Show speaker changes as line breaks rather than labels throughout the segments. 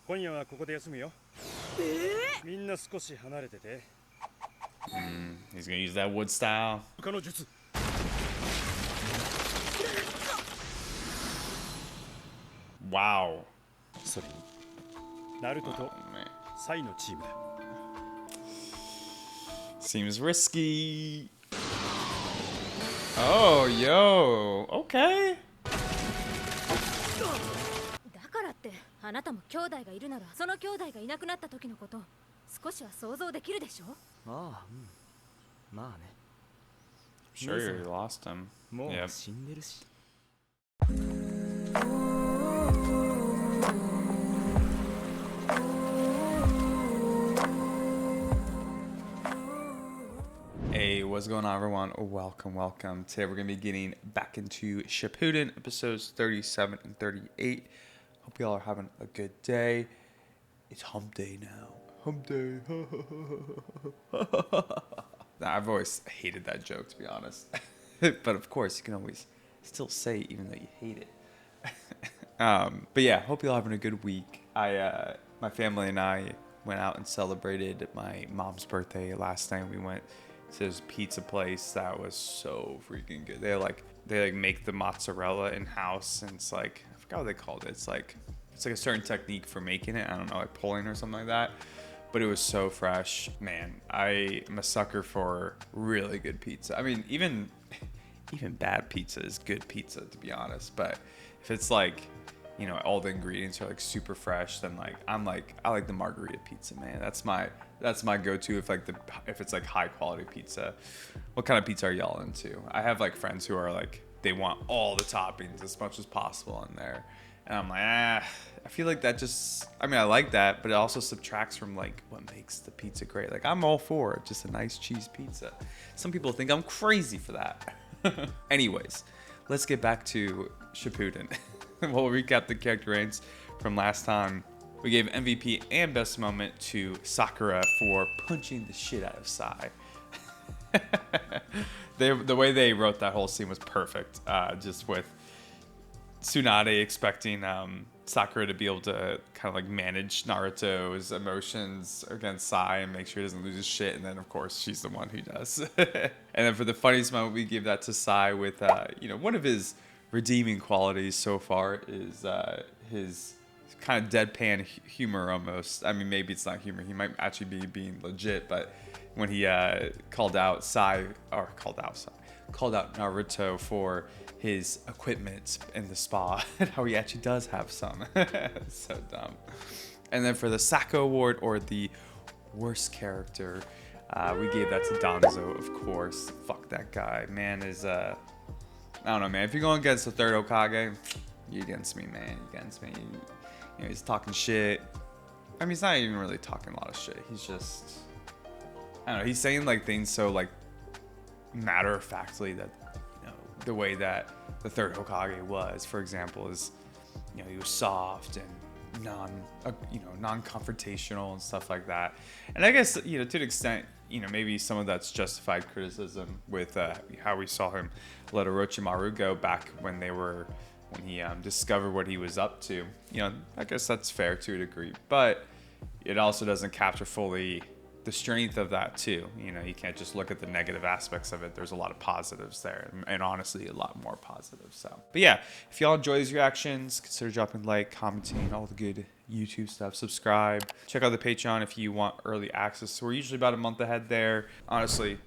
今夜はここで休むよ。みんな少し離れてて。
He's gonna use that wood style.
他の術。
Wow.
それにナルトとサイのチームだ。
Seems risky. Oh, yo. Okay.
だからってあなたも兄弟がいるならその兄弟がいなくなった時のこと少しは想像できるでしょ。
ああ、まあね。
Sure, you lost him.
もう
Yep.
死んでるし。
Hey, what's going on, everyone? Welcome. Today we're going to be getting back into Shippuden, episodes 37 and 38. Hope y'all are having a good day. It's hump day now. Hump day. I've always hated that joke, to be honest. But of course, you can always still say it even though you hate it. But yeah, hope y'all having a good week. My family and I went out and celebrated my mom's birthday last night. We went to this pizza place that was so freaking good. They make the mozzarella in house, and it's like, I forgot what they called it. It's like a certain technique for making it. I don't know, like pulling or something like that. But it was so fresh, man. I am a sucker for really good pizza. I mean, even bad pizza is good pizza, to be honest. But if it's like, you know, all the ingredients are like super fresh, then I like the margarita pizza, man. That's my go-to if it's like high quality pizza. What kind of pizza are y'all into? I have like friends who are like, they want all the toppings as much as possible in there. And I'm like, I feel like that just, I mean, I like that, but it also subtracts from like what makes the pizza great. Like, I'm all for it, just a nice cheese pizza. Some people think I'm crazy for that. Anyways, let's get back to Shippuden. We'll recap the character ranks from last time. We gave MVP and best moment to Sakura for punching the shit out of Sai. The way they wrote that whole scene was perfect. Just with Tsunade expecting Sakura to be able to kind of like manage Naruto's emotions against Sai and make sure he doesn't lose his shit, and then of course she's the one who does. And then for the funniest moment, we give that to Sai with one of his redeeming qualities so far is his kind of deadpan humor almost. I mean, maybe it's not humor, he might actually be being legit, but when he called out Naruto for his equipment in the spa and how he actually does have some. So dumb. And then for the Sako Award, or the worst character, we gave that to Danzo, of course. Fuck that guy. Man is I don't know, man. If you're going against the third Hokage, you're against me, man. You're against me. You know, he's talking shit. I mean, he's not even really talking a lot of shit. He's just, I don't know, he's saying like things so like matter-of-factly that, you know, the way that the third Hokage was, for example, is, you know, he was soft and non-confrontational and stuff like that. And I guess, you know, to an extent, you know, maybe some of that's justified criticism with how we saw him let Orochimaru go back when he discovered what he was up to. You know, I guess that's fair to a degree, but it also doesn't capture fully the strength of that too. You know, you can't just look at the negative aspects of it. There's a lot of positives there, and honestly a lot more positives. So, but yeah, if y'all enjoy these reactions, consider dropping a like, commenting, all the good YouTube stuff, subscribe, check out the Patreon if you want early access. So we're usually about a month ahead there. Honestly,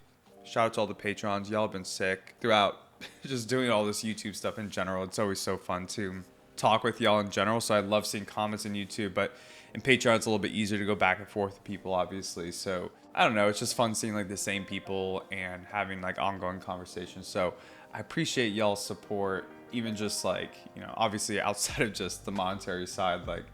shout out to all the patrons. Y'all have been sick throughout just doing all this YouTube stuff in general. It's always so fun to talk with y'all in general. So I love seeing comments in YouTube, but in Patreon, it's a little bit easier to go back and forth with people, obviously. So I don't know. It's just fun seeing like the same people and having like ongoing conversations. So I appreciate y'all's support, even just like, you know, obviously outside of just the monetary side. Like,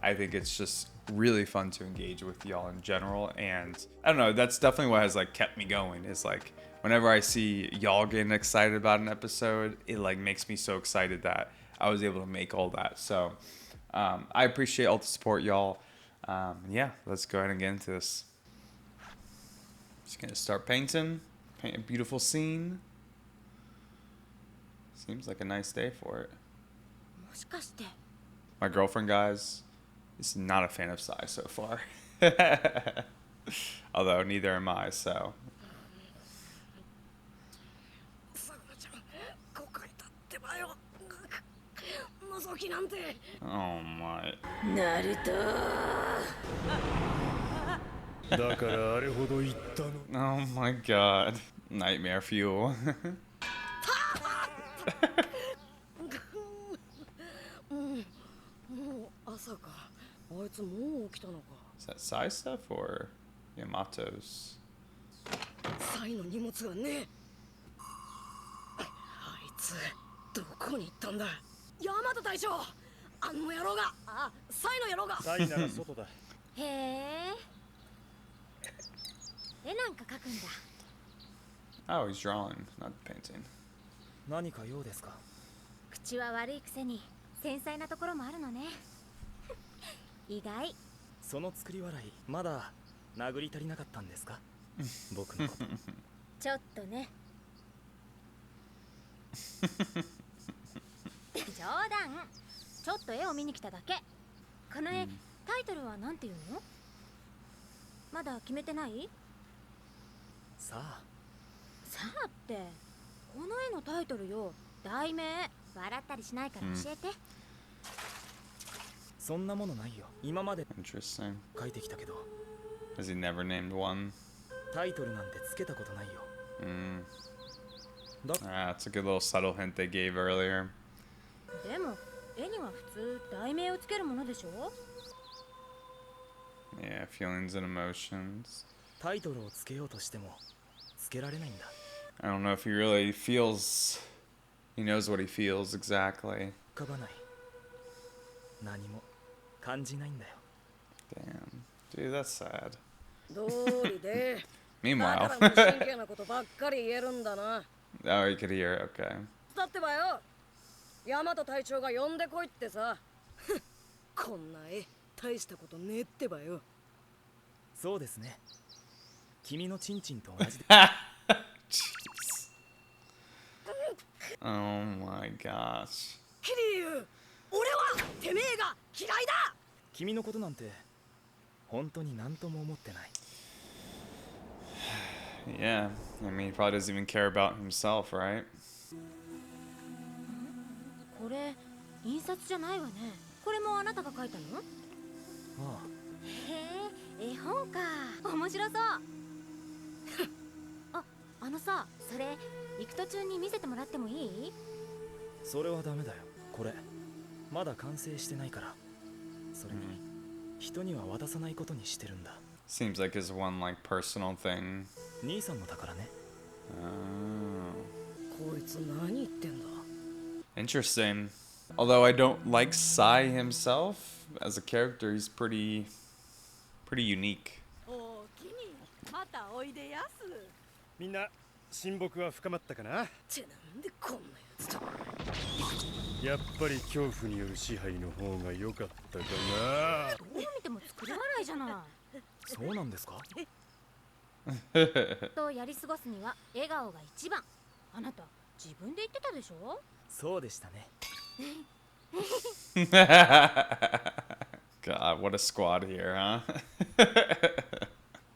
I think it's just really fun to engage with y'all in general. And I don't know, that's definitely what has like kept me going, is like whenever I see y'all getting excited about an episode, it like makes me so excited that I was able to make all that. So I appreciate all the support, y'all. Yeah, let's go ahead and get into this. Just gonna start paint a beautiful scene. Seems like a nice day for it. My girlfriend, guys, He's not a fan of Sai so far. Although neither am I, so.
さくらちゃんここに立ってばよ覗きなんて
Oh my.
ナルト
だからあれほど言ったの。
Oh my god. Nightmare fuel.
もう朝かあいつもう起きたのか
Is that Sai stuff or Yamato's?
サイの荷物がねえあいつどこに行ったんだヤマト隊長あの野郎がサイの野郎が
サイなら外だ。
へえ絵なんか描くんだ。
Oh, he's drawing, not painting.
何か用ですか？
口は悪いくせに繊細なところもあるのね。意外。
その作り笑いまだ殴り足りなかったんですか？僕のこと。
ちょっとね。冗談。ちょっと絵を見に来ただけ。この絵、タイトルはなんていうの？まだ決めてない？
さあ、
さあって、この絵のタイトルよ。題名。笑ったりしないから教えて。
そんなものないよ。今まで
Interesting.
書いてきたけど、
Has he never named one?
タイトルなんてつけたことないよ。
That's a good little subtle hint they gave earlier.
でも、絵には普通題名をつけるものでしょ？
Yeah, feelings and emotions.
タイトルをつけようとしてもつけられないんだ。
I don't know if he really feels. He knows what he feels exactly.
浮かばない。何も感じないんだよ。
Damn. Dude, that's sad.
どうりで
Meanwhile.
だから無神経なことばっかり言えるんだな
Oh, you could hear. Okay.
だってばよヤマト隊長が呼んでこいってさこんな絵大したことねえってばよ
そうですね。君のチンチンと同じで。
Jeez. Oh my gosh.
キリュウ俺はてめえが嫌いだ
君のことなんて本当に何とも思ってない。
Yeah. I mean, he probably doesn't even care about himself, right?
これ、印刷じゃないわね。これもあなたが描いたの？
あ
へえ、絵本か。面白そう。あのさ、それ行く途中に見せてもらってもいい？
あ、それはダメだよ。これまだ完成してないから。それに人には渡さないことにしてるんだ。
Seems like his one like personal thing.
兄さんの宝ね。
Oh.
こいつ何言ってんだ
Interesting. Although I don't like Sai himself as a character, he's pretty unique.
おおきにまたおいでやす
みんな親睦は深まったかな。
てなんでこんなやつと
やっぱり恐怖による支配の方が良かったかな。
どう見ても作り笑いじゃない。
そうなんですか？
とやり過ごすには笑顔が一番。あなた自分で言ってたでしょ？
そうでしたね。
God, what a squad here, huh?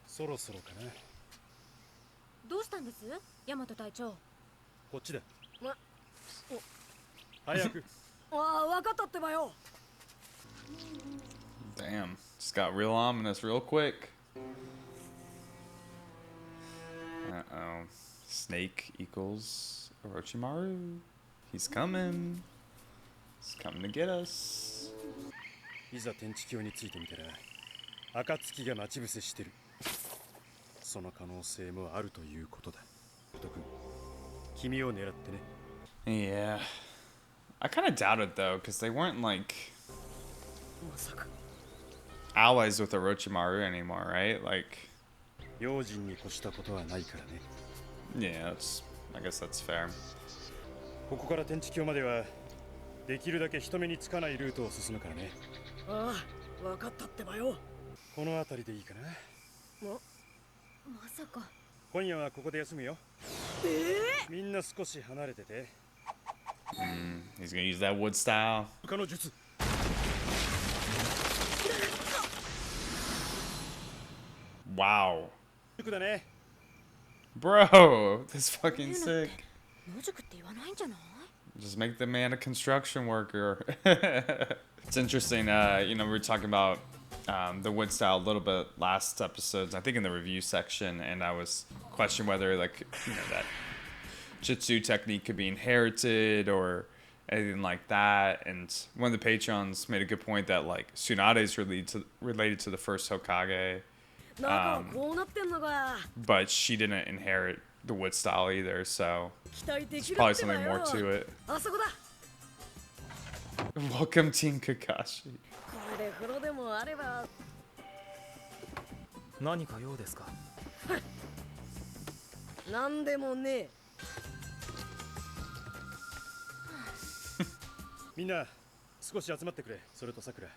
そろそろかな。
どうしたんです？ヤマト隊長。
こっちだ。
ま
早く。
ああ分かったってばよ
Damn, just got real ominous real quick. Uh-oh. Snake equals Orochimaru. He's coming. He's coming to get us.
いざ天地鏡についてみたら暁が待ち伏せしてる。その可能性もあるということだ。太くん、君を狙ってね。
Yeah. I kind of doubt it though, because they weren't like
まさか
allies with Orochimaru anymore, right? Like,
用心に越したことはないからね。
yeah, I guess that's fair.
ここから天地鏡まではできるだけ人目につかないルートを進むからね。
ああ分かったってばよ
この辺りでいいかな。
まさか。
今夜はここで休むよ。みんな少し離れてて。
He's gonna use that wood style.
他の術。
Wow.
塾だね。
Bro, that's fucking sick.
野宿って言わないんじゃない？
Just make the man a construction worker. It's interesting, you know, we were talking about the wood style a little bit last episodes, I think in the review section, and I was questioning whether, like, you know, that jitsu technique could be inherited or anything like that. And one of the Patreons made a good point that, like, Tsunade is related to the first Hokage,
中はこうなってんのか。
but she didn't inherit the wood style either, so
期待でき
there's
る
probably
ってば
something
よ。
more to it.
あそこだ。
Welcome, Team Kakashi.
これで風呂でもあれば。
何か用ですか？
なんでもねえ。
みんな少し集まってくれ。それとさくら、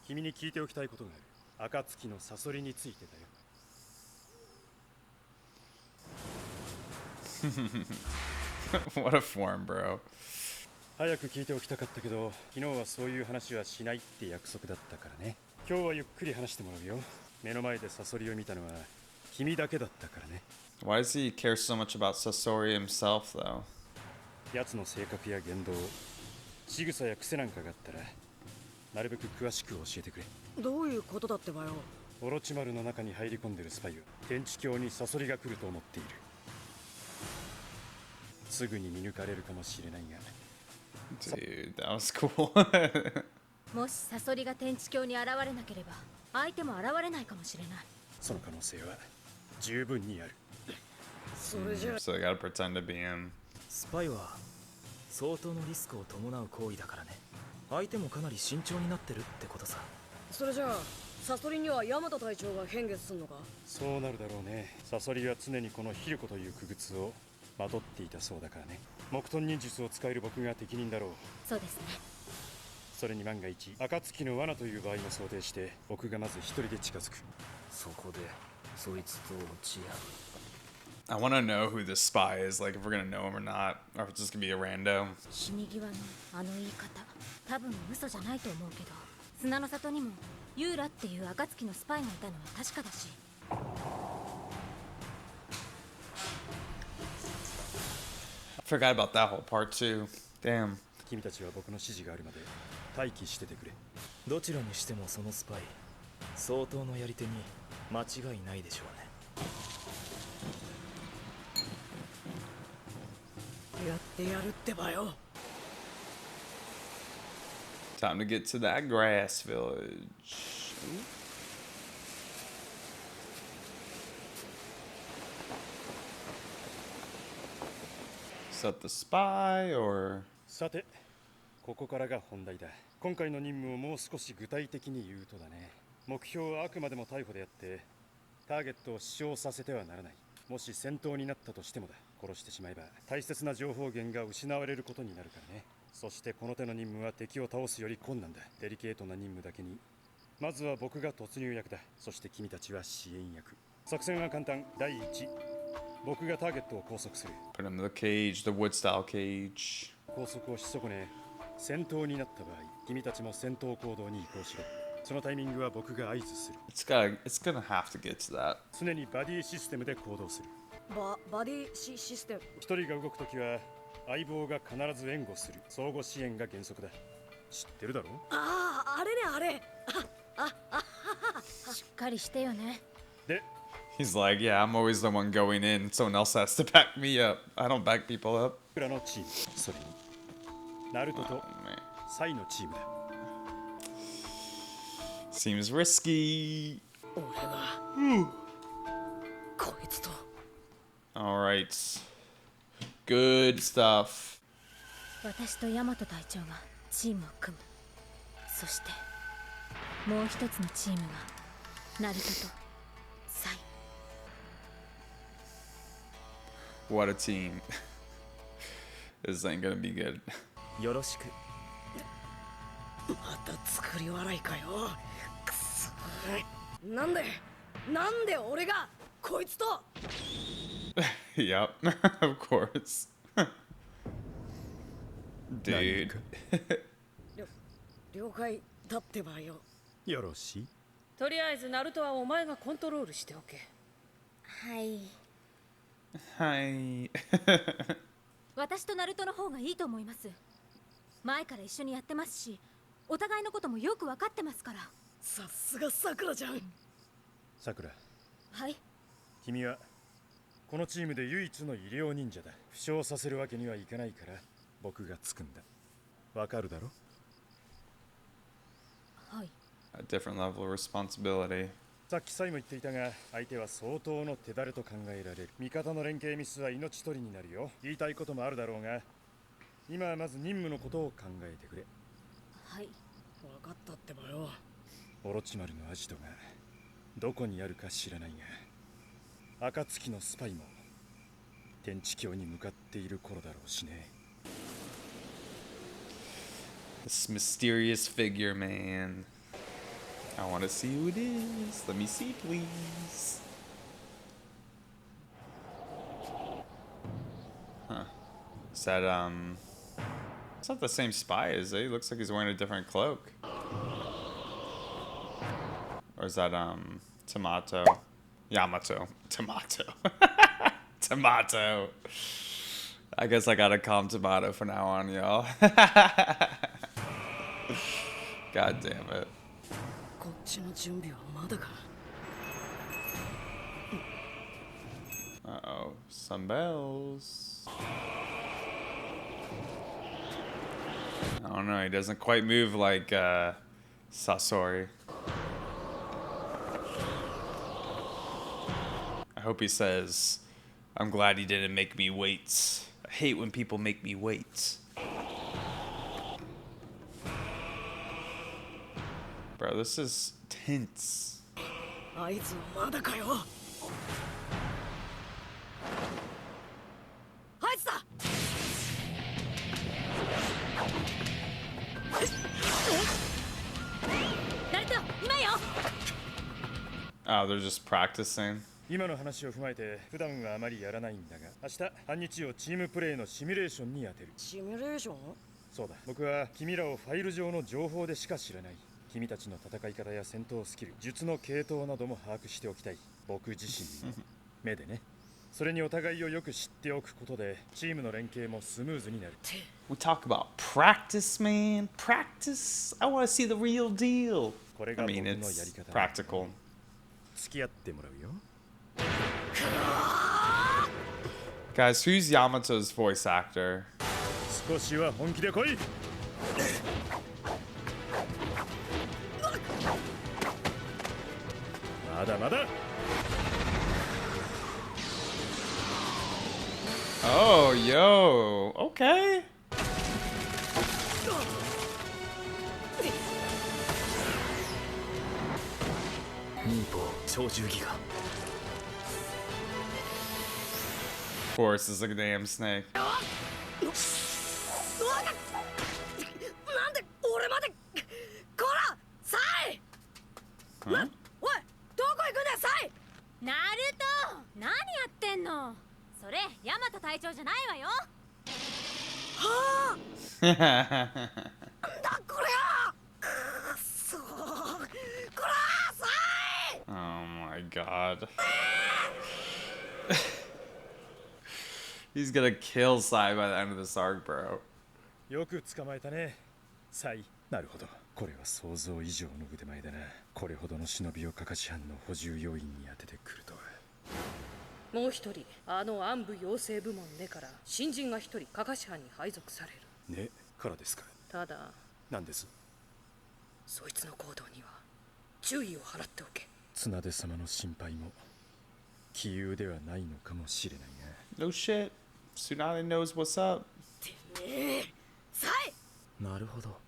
君に聞いておきたいことがある。暁のサソリについてだよ。
What a form, bro.
早く聞いておきたかったけど、昨日はそういう話はしないって約束だったからね。今日はゆっくり話してもらうよ。目の前でサソリを見たのは君だけだったからね。
Why does he care so much about Sasori himself, though?
奴の性格や言動、仕草や癖なんかがあったら、なるべく詳しく教えてくれ。
どういうことだってばよ。
オロチマルの中に入り込んでるスパイは天地境にサソリが来ると思っている。すぐに見抜かれるかもしれないが。
Dude, that was cool.
もしサソリが天地境に現れなければ相手も現れないかもしれない。
その可能性は十分にある。
それじゃ
So they gotta pretend to be him.
スパイは相当のリスクを伴う行為だからね。相手もかなり慎重になってるってことさ。
それじゃあサソリにはヤマト隊長が変月すんのか。
そうなるだろうね。サソリは常にこのヒルコという傀儡をまとっていたそうだからね。木遁忍術を使える僕が適任だろう。
そうですね。
それに万が一暁の罠という場合も想定して僕がまず一人で近づく。
そこでそいつと落ち合う。
I want to know who this spy is, like if we're gonna know him or not, or if it's just gonna be a rando.
死に際のあの言い方、多分嘘じゃないと思うけど、砂の里にもユーラっていう暁のスパイがいたのは確かだし。
I forgot about that whole part too. Damn.
君たちは僕の指示があるまで待機しててくれ。
どちらにしてもそのスパイ相当のやり手に間違いないでしょうね。
やってやるってばよ。
Time to get to that grass village. Is that the spy or?
さて、ここからが本題だ。今回の任務をもう少し具体的に言うとだね。目標はあくまでも逮捕であって、ターゲットを死傷させてはならない。もし戦闘になったとしてもだ。殺してしまえば大切な情報源が失われることになるからね。そしてこの手の任務は敵を倒すより困難だ。デリケートな任務だけに、まずは僕が突入役だ。そして君たちは支援役。作戦は簡単。第一、僕がターゲットを拘束する。
Put him in the cage, the wood style cage.
拘束をし損ね、戦闘になった場合、君たちも戦闘行動に移行しろ。そのタイミングは僕が合図する。
It's gonna have to get to that.
常にバディシステムで行動する。
バディシステム。
一人が動くときは相棒が必ず援護する。相互支援が原則だ。知ってるだろ？
ああ、あれねあれ。
しっかりしてよね。
で、
He's like, yeah, I'm always the one going in. Someone else has to back me up. I don't back people up.
僕らのチーム、それにナルトと
Man,
サイのチームだ。
seems risky.
俺がこいつと。
All right. Good stuff.
私とヤマト隊長がチームを組む。そしてもう一つのチームがナルトとサイ。
What a team. This ain't gonna be good.
よろしく。
また作り笑いかよ。くそ。なんで俺がこいつと。
Yep, of course. Dude.
了解だってばよ。
よろしい。
とりあえずナルトはお前がコントロールしておけ。
はい。
Hi.
私とナルトの方がいいと思います。前から一緒にやってますし、お互いのこともよく分かってますから。
さすがさくらちゃん。
さくら、
はい。
君はこのチームで唯一の医療忍者だ。負傷させるわけにはいかないから僕がつくんだ。わかるだろ？
はい。
A different level of responsibility.
さっきサイも言っていたが、相手は相当の手だれと考えられる。味方の連携ミスは命取りになるよ。言いたいこともあるだろうが、今はまず任務のことを考えてくれ。
はい。
分かったってばよ。
オロチマルのアジトがどこにあるか知らないが、暁のスパイも天地峡に向かっている頃だろうしね。
This mysterious figure, man. I want to see who it is. Let me see, please. Huh. Is that, it's not the same spy, is it? He looks like he's wearing a different cloak. Or is that, Tomato? Yamato. Tomato. Tomato. I guess I gotta call him Tomato from now on, y'all. God damn it.
こっちの準備はまだか。
Uh-oh. Some bells. I don't know. He doesn't quite move like, Sasori. I hope he says, I'm glad he didn't make me wait. I hate when people make me wait. Bro, this is tense.
あいつはまだかよ。あいつだ。
ナルト、今よ。
Oh, they're just practicing.
今の話を踏まえて普段はあまりやらないんだが、明日半日をチームプレーのシミュレーションに当てる。
シミュレーション？
そうだ、僕は君らをファイル上の情報でしか知らない。君たちの戦い方や戦闘スキル、術の系統なども把握しておきたい。僕自身の目でね。それにお互いをよく知っておくことでチームの連携もスムーズになる。
We talk about practice, man. Practice. I want to see the real deal.
これが
I
僕
mean,
のやり
it's
方。
practical.
付き合ってもらうよ。
Guys, who's Yamato's voice actor?
少しは本気で来い。まだまだ。
Oh, yo. Okay.
ニーポ超重ギガ。
Of course, it's like a damn snake.
なんで俺まで。こらサイ。
Huh?
おい、どこ行くんだよサイ。
ナルト、何やってんの。それヤマト隊長じゃないわよ。
はあ。なんだこれは。くっそー。こらサイ。
Oh my god. He's gonna kill Sai by the end of this arc, bro.
よく捕まえたね、サイ。なるほど、これは想像以上の腕前だな。これほどの忍びをカカシ班の補充要員に当ててくるとは。
もう一人、あの暗部養成部門でから新人が一人カカシ班に配属される。
ね、からですか。
ただ、
なんです。
そいつの行動には注意を払っておけ。
綱出様の心配も杞憂ではないのかもしれないな。
No shit. Tsunade knows what's up.
てめえ、サイ。
なるほど。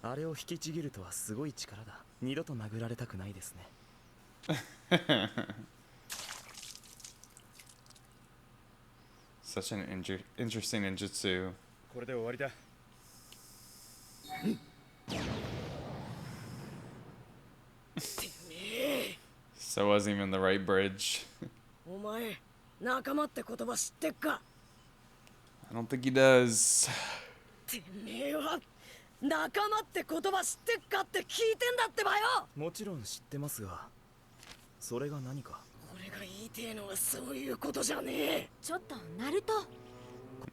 あれを引きちぎるとはすごい力だ。二度と殴られたくないですね。
Such an interesting ninjutsu.
これで終わりだ。
So wasn't even the right bridge.
お前、仲間って言葉知ってっか。
I don't think he does.
てめえは仲間って言葉知ってっかって聞いてんだってばよ。
もちろん知ってますが、それが何か。
俺が言いてえのはそういうことじゃねえ。
ちょっとナルト。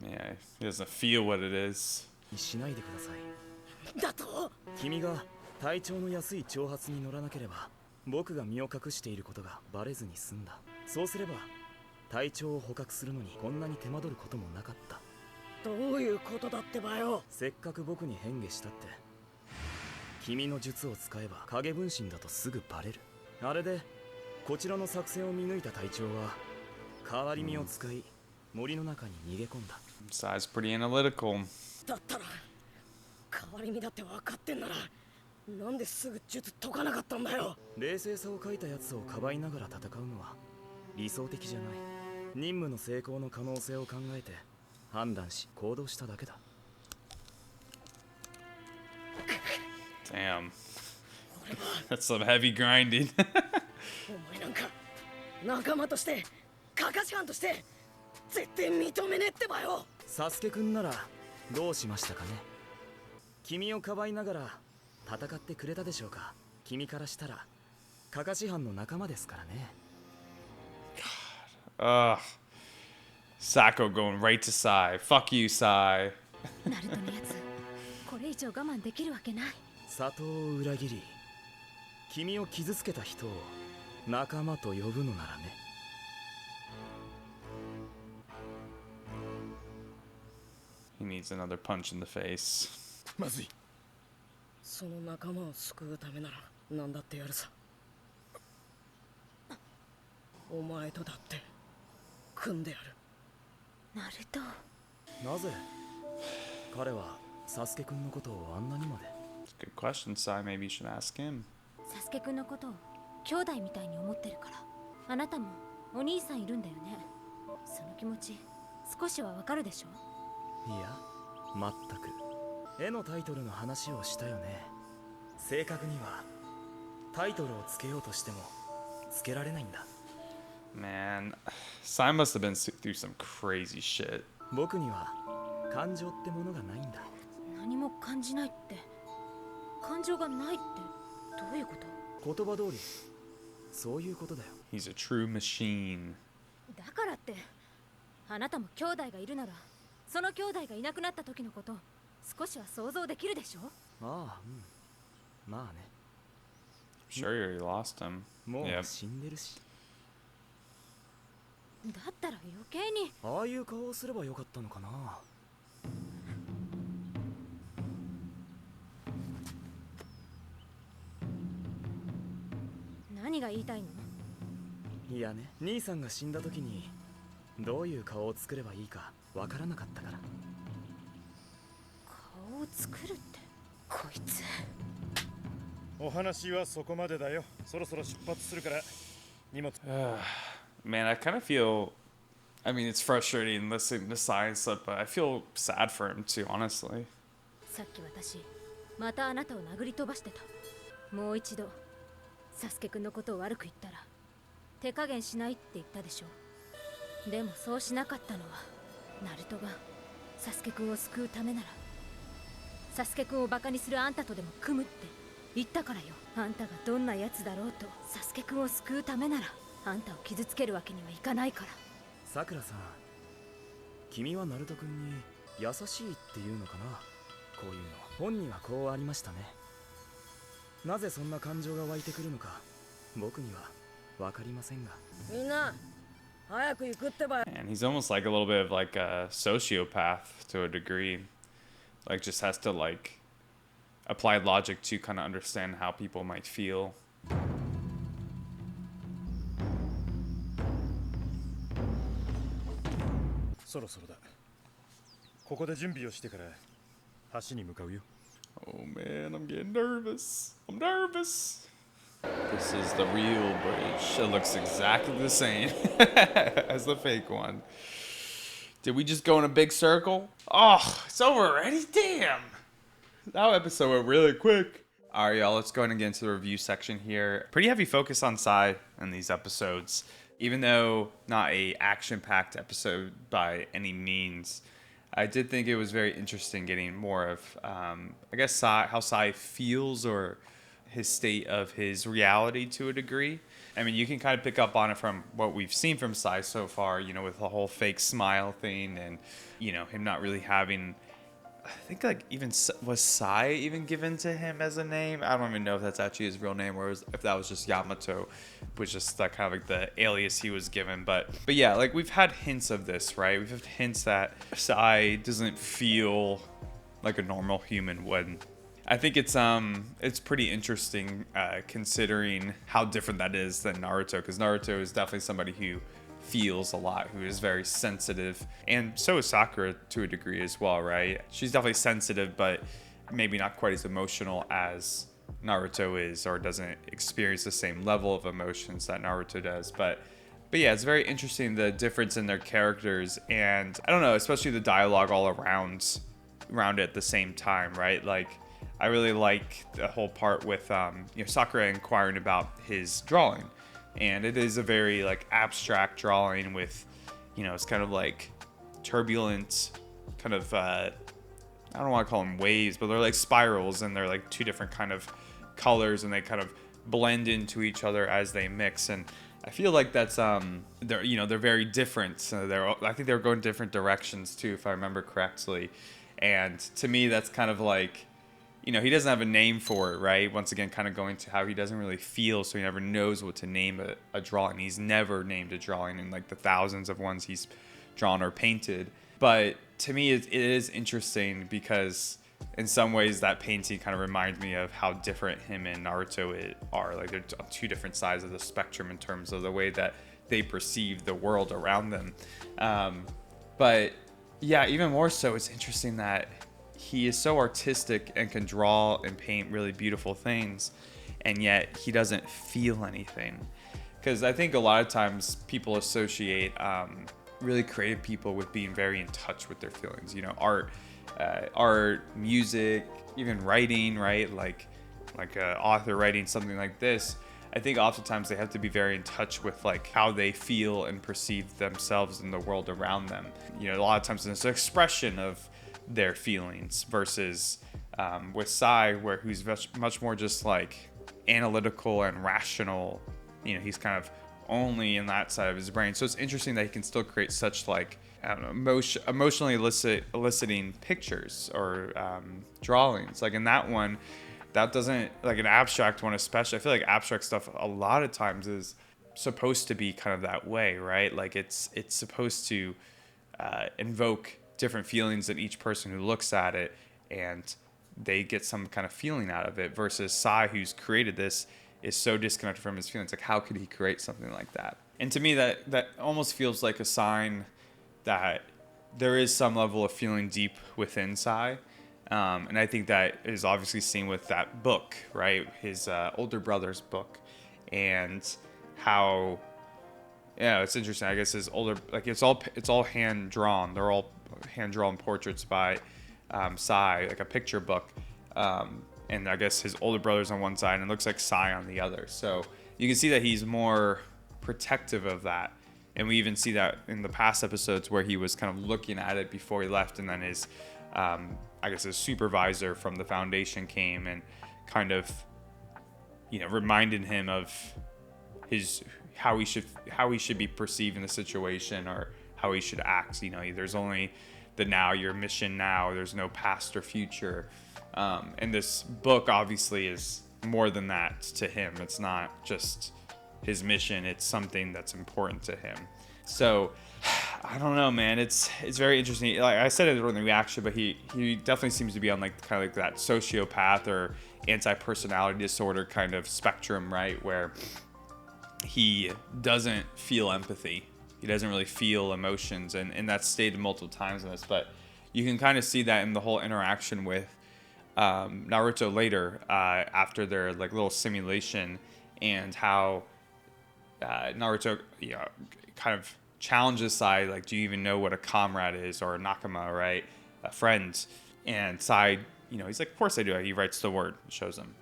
Yeah, he doesn't feel what it is.
しないでください。
だと
君が体調の安い挑発に乗らなければ、僕が身を隠していることがバレずに済んだ。そうすれば体調を捕獲するのにこんなに手間取ることもなかった。
どういうことだってばよ。
せっかく僕に変化したって、君の術を使えば影分身だとすぐバレる。あれでこちらの作戦を見抜いた隊長は変わり身を使い、森の中に逃げ込んだ。
Besides, pretty analytical.
だったら代わり身だって分かってんならなんですぐ術解かなかったんだよ。
冷静さを欠いたやつをかばいながら戦うのは理想的じゃない。任務の成功の可能性を考えて判断し行動しただけだ。
Damn. That's some heavy grinding.
お前なんか仲間としてカカシ班として絶対認めねえってばよ。
サスケくんならどうしましたかね。君をかばいながら戦ってくれたでしょうか。君からしたらカカシ班の仲間ですからね。
Ugh. Sako going right to Sai. Fuck you, Sai.
ナルトのやつ、これ以上我慢できるわけない。
里を裏切り君を傷つけた人を仲間と呼ぶのならね。
He needs another punch in the face.
まずい。
その仲間を救うためなら何だってやるさ。お前とだって組んでやる。
ナルト、
なぜ彼はサスケくんのことをあんなにまで。
It's a good question, Sai. Maybe you should ask him.
サスケくんのことを兄弟みたいに思ってるから。あなたもお兄さんいるんだよね。その気持ち少しはわかるでしょ。
いや全く。絵のタイトルの話をしたよね。正確にはタイトルをつけようとしてもつけられないんだ。
Man, Sai must have been through some crazy shit.
僕には感情ってものがないんだ。
何も感じないって、感情がないってどういうこと？
言葉通りそういうことだよ。
He's a true machine.
だからってあなたも兄弟がいるなら、その兄弟がいなくなった時のこと少しは想像できるでしょ。
ああ、うん。まあね。
I'm sure you already lost him.
も
Yep.
う死んでるし。
だったら余計に。
ああいう顔をすればよかったのかな。
何が言いたいの？
いやね、兄さんが死んだ時にどういう顔を作ればいいかわからなかったから。
顔を作るってこいつ。
お話はそこまでだよ。そろそろ出発するから荷物。
Man, I kind of feel. I mean, it's frustrating listening to Sai, but I feel sad for him too, honestly.
さっき私またあなたを殴り飛ばしてた。もう一度サスケくんのことを悪く言ったら手加減しないって言ったでしょ。でもそうしなかったのはナルトがサスケくんを救うためなら、サスケくんをバカにするあんたとでも組むって言ったからよ。あんたがどんなやつだろうとサスケくんを救うためならあんたを傷つけるわけにはいかないから。
さくらさん、君はナルト君に優しいっていうのかな。こういうの本にはこうありましたね。なぜそんな感情が湧いてくるのか僕には分かりませんが。
みんな早く行くってばよ。
And he's almost like a little bit of like a sociopath to a degree. Like just has to like apply logic to kind of understand how people might feel.
そろそろだ。ここで準備をしてから橋に向かうよ。
Oh man, I'm getting nervous. I'm nervous. This is the real bridge. It looks exactly the same as the fake one. Did we just go in a big circle? Oh, it's over already? Damn. That episode went really quick. All right, y'all, let's go ahead and get into the review section here. Pretty heavy focus on Sai in these episodes. Even though not a action-packed episode by any means, I did think it was very interesting getting more of, I guess, how Sai feels or his state of his reality to a degree. I mean, you can kind of pick up on it from what we've seen from Sai so far, you know, with the whole fake smile thing and, you know, him not really having, I think like even was Sai even given to him as a name? I don't even know if that's actually his real name or if that was just Yamato, which just like kind of like the alias he was given. But yeah, like we've had hints of this, right? We've had hints that Sai doesn't feel like a normal human would. I think it's pretty interesting considering how different that is than Naruto, because Naruto is definitely somebody who feels a lot, who is very sensitive, and so is Sakura to a degree as well, right? She's definitely sensitive, but maybe not quite as emotional as Naruto is, or doesn't experience the same level of emotions that Naruto does. But yeah, it's very interesting, the difference in their characters, and I don't know, especially the dialogue all around it at the same time, right? Like, I really like the whole part with you know, Sakura inquiring about his drawing. And it is a very like abstract drawing with, you know, it's kind of like turbulent kind of, I don't want to call them waves, but they're like spirals, and they're like two different kind of colors, and they kind of blend into each other as they mix. And I feel like that's, they're, you know, they're very different. So I think they're going different directions too, if I remember correctly. And to me, that's kind of like, you know, he doesn't have a name for it, right? Once again, kind of going to how he doesn't really feel, so he never knows what to name a drawing. He's never named a drawing in like the thousands of ones he's drawn or painted. But to me, it is interesting because in some ways that painting kind of reminds me of how different him and Naruto are. Like, they're on two different sides of the spectrum in terms of the way that they perceive the world around them. But yeah, even more so, it's interesting that he is so artistic and can draw and paint really beautiful things, and yet he doesn't feel anything. Because I think a lot of times people associate really creative people with being very in touch with their feelings. You know, art, music, even writing, right? Like an author writing something like this. I think oftentimes they have to be very in touch with like how they feel and perceive themselves in the world around them. You know, a lot of times it's an expression of their feelings versus with Sai, who's much more just like analytical and rational. You know, he's kind of only in that side of his brain. So it's interesting that he can still create such like, I don't know, emotionally eliciting pictures or drawings. Like in that one, that doesn't, like an abstract one especially, I feel like abstract stuff a lot of times is supposed to be kind of that way, right? Like it's supposed to invoke different feelings in each person who looks at it, and they get some kind of feeling out of it, versus Sai, who's created this, is so disconnected from his feelings. Like, how could he create something like that? And to me, that almost feels like a sign that there is some level of feeling deep within Sai. And I think that is obviously seen with that book, right? His older brother's book, and how, yeah, it's interesting. I guess his older, like it's all hand drawn. They're all hand drawn portraits by Sai, like a picture book. And I guess his older brother's on one side and it looks like Sai on the other. So you can see that he's more protective of that. And we even see that in the past episodes where he was kind of looking at it before he left, and then his, I guess his supervisor from the foundation came and kind of, you know, reminded him of how he should be perceived in the situation, or how he should act. You know, there's only the now, your mission now. There's no past or future. And this book obviously is more than that to him. It's not just his mission. It's something that's important to him. So I don't know, man. It's very interesting. Like I said it during the reaction, but he definitely seems to be on like kind of like that sociopath or anti-personality disorder kind of spectrum, right? Where he doesn't feel empathy. He doesn't really feel emotions, and that's stated multiple times in this. But you can kind of see that in the whole interaction with Naruto later, after their like little simulation, and how Naruto, you know, kind of challenges Sai, like, do you even know what a comrade is, or a nakama, right? A friend. And Sai, you know, he's like, of course I do. He writes the word, shows him.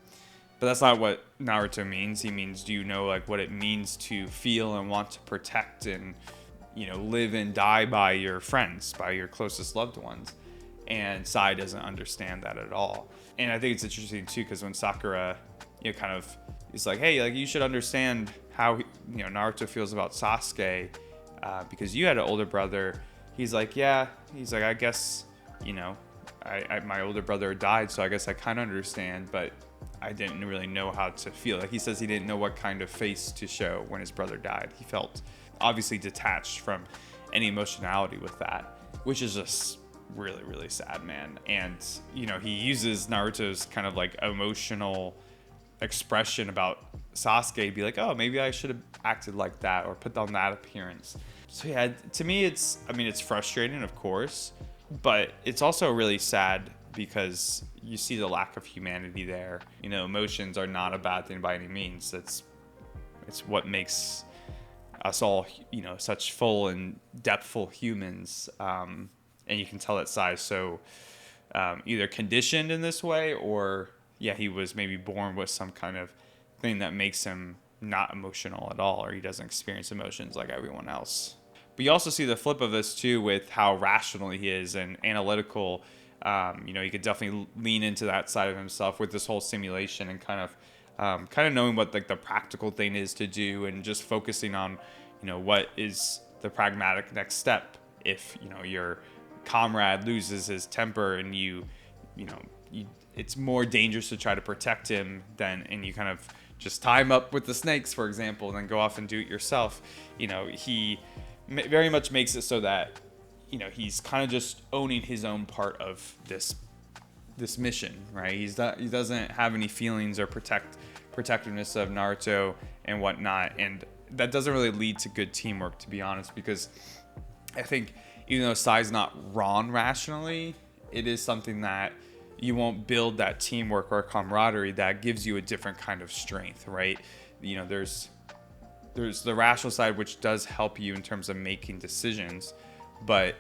But that's not what Naruto means. He means, do you know like what it means to feel and want to protect and live and die by your friends, by your closest loved ones. And Sai doesn't understand that at all. And I think it's interesting too, because when Sakura, kind of is like, hey, like you should understand how Naruto feels about Sasuke, because you had an older brother. He's like, yeah. He's like, I guess, my older brother died, so I guess I kind of understand, but I didn't really know how to feel. Like he says he didn't know what kind of face to show when his brother died. He felt obviously detached from any emotionality with that, which is just really, really sad, man. And, he uses Naruto's kind of like emotional expression about Sasuke to be like, oh, maybe I should have acted like that or put on that appearance. So yeah, to me, it's frustrating, of course, but it's also really sad because you see the lack of humanity there. Emotions are not a bad thing by any means. It's what makes us all, such full and depthful humans. And you can tell that Sai is so either conditioned in this way, or he was maybe born with some kind of thing that makes him not emotional at all, or he doesn't experience emotions like everyone else. But you also see the flip of this too with how rational he is and analytical. He could definitely lean into that side of himself with this whole simulation and kind of knowing what like the practical thing is to do, and just focusing on, what is the pragmatic next step if, your comrade loses his temper and it's more dangerous to try to protect him and you kind of just tie him up with the snakes, for example, and then go off and do it yourself. He very much makes it so that, he's kind of just owning his own part of this mission, right? He doesn't have any feelings or protectiveness of Naruto and whatnot, and that doesn't really lead to good teamwork, to be honest, because I think even though Sai's not wrong rationally, it is something that you won't build that teamwork or camaraderie that gives you a different kind of strength, right? There's the rational side, which does help you in terms of making decisions, but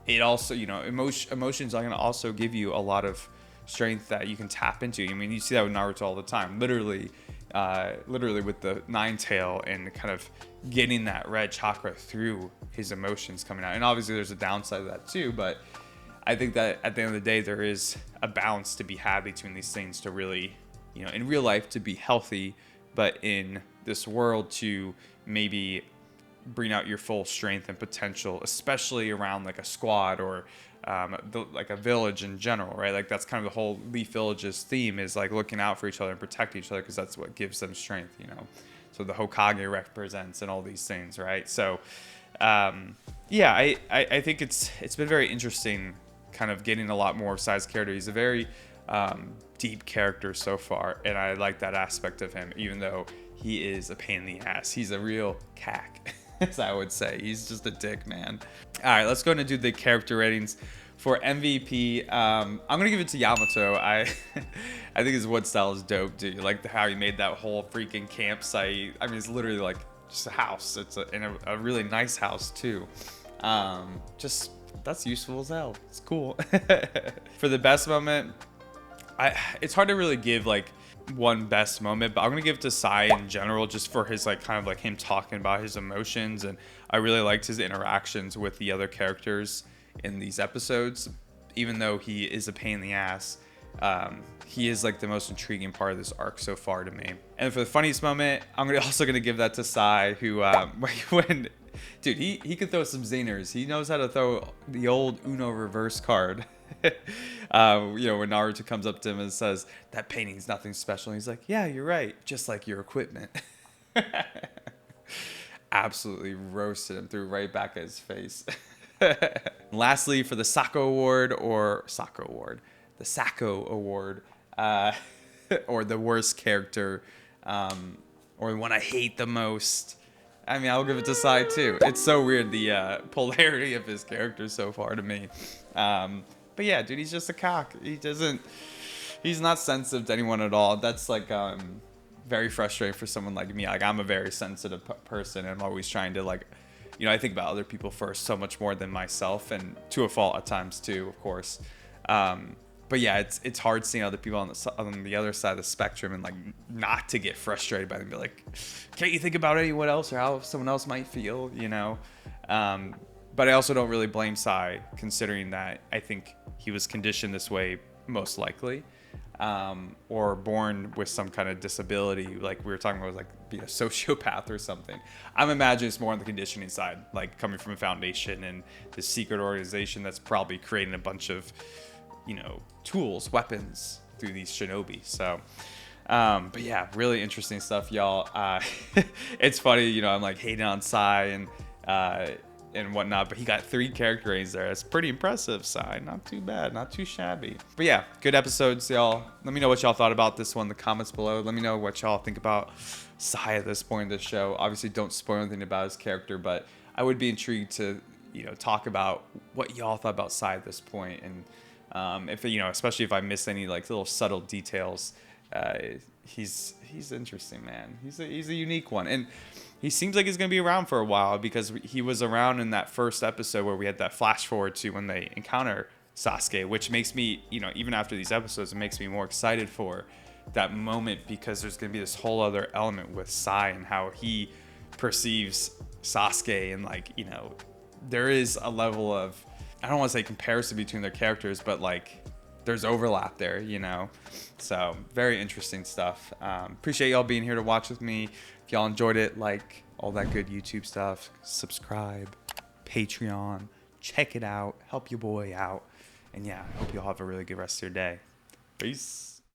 it also, emotions are going to also give you a lot of strength that you can tap into. I mean, you see that with Naruto all the time, literally with the nine tail and kind of getting that red chakra through his emotions coming out. And obviously there's a downside of that too, but I think that at the end of the day, there is a balance to be had between these things to really, in real life to be healthy, but in this world to maybe bring out your full strength and potential, especially around like a squad or like a village in general, right? Like that's kind of the whole Leaf Village's theme, is like looking out for each other and protecting each other, because that's what gives them strength, So the Hokage represents and all these things, right? So I think it's been very interesting kind of getting a lot more of Sai's character. He's a very deep character so far, and I like that aspect of him, even though he is a pain in the ass. He's a real cack, as I would say. He's just a dick, man. All right, let's go ahead and do the character ratings. For MVP, I'm gonna give it to Yamato. I think his wood style is dope, dude. Like how he made that whole freaking campsite. I mean, it's literally like just a house. It's a really nice house too. That's useful as hell. It's cool. For the best moment, it's hard to really give like one best moment, but I'm gonna give it to Sai in general, just for his like kind of like him talking about his emotions, and I really liked his interactions with the other characters in these episodes. Even though he is a pain in the ass, he is like the most intriguing part of this arc so far to me. And for the funniest moment, I'm also gonna give that to Sai, who when dude, he could throw some zingers. He knows how to throw the old Uno reverse card. When Naruto comes up to him and says, that painting's nothing special. And he's like, yeah, you're right. Just like your equipment. Absolutely roasted him, threw right back at his face. Lastly, for the Sako Award, or the worst character, or the one I hate the most, I mean, I'll give it to Sai too. It's so weird, the polarity of his character so far to me. But yeah, dude, he's just a cock. He's not sensitive to anyone at all. That's like very frustrating for someone like me. Like, I'm a very sensitive person, and I'm always trying to like, I think about other people first so much more than myself, and to a fault at times too, of course. But yeah, it's hard seeing other people on the other side of the spectrum and like not to get frustrated by them. Be like, can't you think about anyone else or how someone else might feel? But I also don't really blame Sai, considering that I think he was conditioned this way most likely, or born with some kind of disability, like we were talking about, like being a sociopath or something. I'm imagining it's more on the conditioning side, like coming from a foundation and this secret organization that's probably creating a bunch of, you know, tools, weapons through these shinobi. So, but yeah, really interesting stuff, y'all. It's funny, you know, I'm like hating on Sai and whatnot, but he got 3 character ratings there. That's pretty impressive, Sai. Not too bad, not too shabby. But yeah, good episodes, y'all. Let me know what y'all thought about this one in the comments below. Let me know what y'all think about Sai at this point in the show. Obviously, don't spoil anything about his character, but I would be intrigued to, you know, talk about what y'all thought about Sai at this point, and if, you know, especially if I missed any like little subtle details. He's interesting, man. He's a unique one, and he seems like he's gonna be around for a while, because he was around in that first episode where we had that flash forward to when they encounter Sasuke, which makes me, you know, even after these episodes, it makes me more excited for that moment, because there's gonna be this whole other element with Sai and how he perceives Sasuke, and like, you know, there is a level of, I don't want to say comparison between their characters, but like there's overlap there, you know. So very interesting stuff. Appreciate y'all being here to watch with me. If y'all enjoyed it, like all that good YouTube stuff, subscribe, Patreon, check it out, help your boy out. And yeah, I hope y'all have a really good rest of your day. Peace.